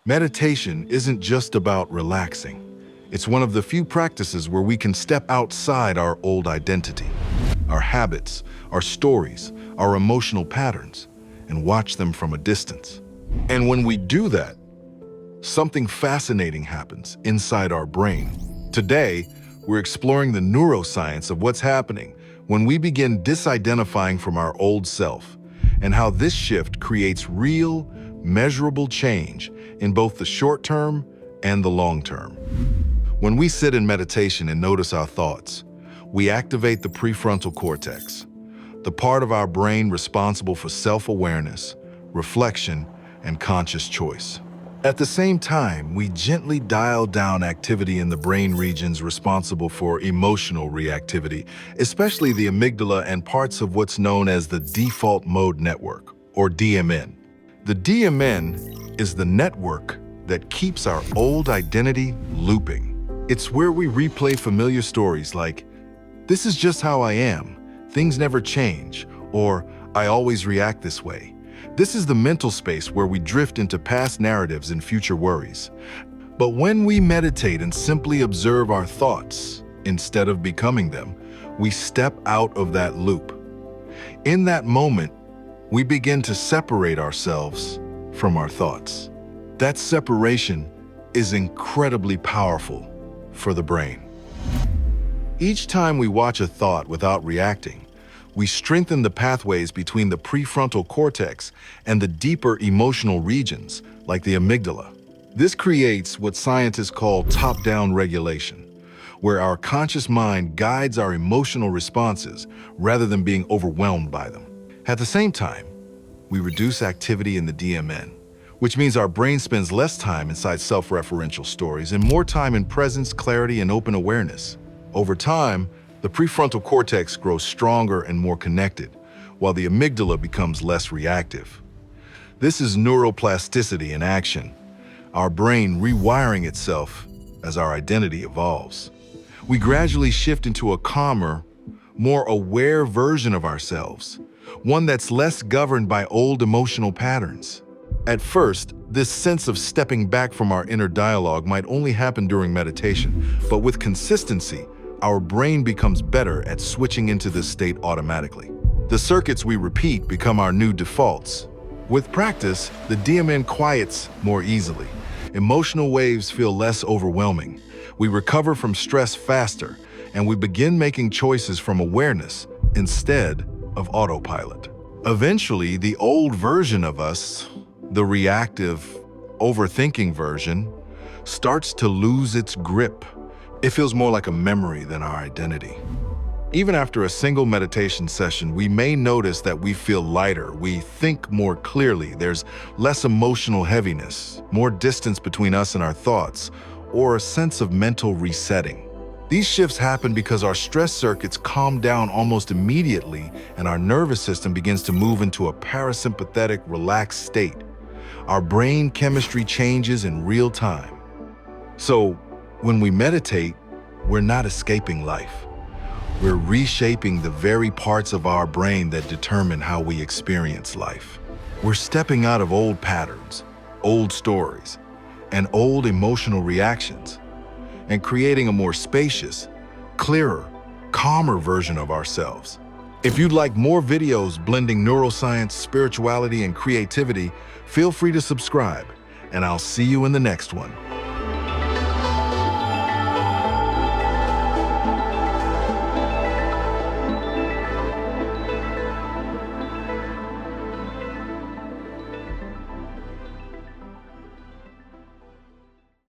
Meditation isn't just about relaxing. It's one of the few practices where we can step outside our old identity, our habits, our stories, our emotional patterns, and watch them from a distance. And when we do that, something fascinating happens inside our brain. Today, we're exploring the neuroscience of what's happening when we begin disidentifying from our old self, and how this shift creates real, measurable change in both the short term and the long term. When we sit in meditation and notice our thoughts, we activate the prefrontal cortex, the part of our brain responsible for self-awareness, reflection, and conscious choice. At the same time, we gently dial down activity in the brain regions responsible for emotional reactivity, especially the amygdala and parts of what's known as the default mode network, or DMN. The DMN is the network that keeps our old identity looping. It's where we replay familiar stories like, "This is just how I am, things never change," or "I always react this way." This is the mental space where we drift into past narratives and future worries. But when we meditate and simply observe our thoughts, instead of becoming them, we step out of that loop. In that moment, we begin to separate ourselves from our thoughts. That separation is incredibly powerful for the brain. Each time we watch a thought without reacting, we strengthen the pathways between the prefrontal cortex and the deeper emotional regions, like the amygdala. This creates what scientists call top-down regulation, where our conscious mind guides our emotional responses rather than being overwhelmed by them. At the same time, we reduce activity in the DMN, which means our brain spends less time inside self-referential stories and more time in presence, clarity, and open awareness. Over time, the prefrontal cortex grows stronger and more connected, while the amygdala becomes less reactive. This is neuroplasticity in action, our brain rewiring itself as our identity evolves. We gradually shift into a calmer, more aware version of ourselves, one that's less governed by old emotional patterns. At first, this sense of stepping back from our inner dialogue might only happen during meditation, but with consistency, our brain becomes better at switching into this state automatically. The circuits we repeat become our new defaults. With practice, the DMN quiets more easily. Emotional waves feel less overwhelming. We recover from stress faster, and we begin making choices from awareness instead of autopilot. Eventually, the old version of us, the reactive, overthinking version, starts to lose its grip. It feels more like a memory than our identity. Even after a single meditation session, we may notice that we feel lighter, we think more clearly, there's less emotional heaviness, more distance between us and our thoughts, or a sense of mental resetting. These shifts happen because our stress circuits calm down almost immediately and our nervous system begins to move into a parasympathetic, relaxed state. Our brain chemistry changes in real time. So, when we meditate, we're not escaping life. We're reshaping the very parts of our brain that determine how we experience life. We're stepping out of old patterns, old stories, and old emotional reactions, and creating a more spacious, clearer, calmer version of ourselves. If you'd like more videos blending neuroscience, spirituality, and creativity, feel free to subscribe, and I'll see you in the next one.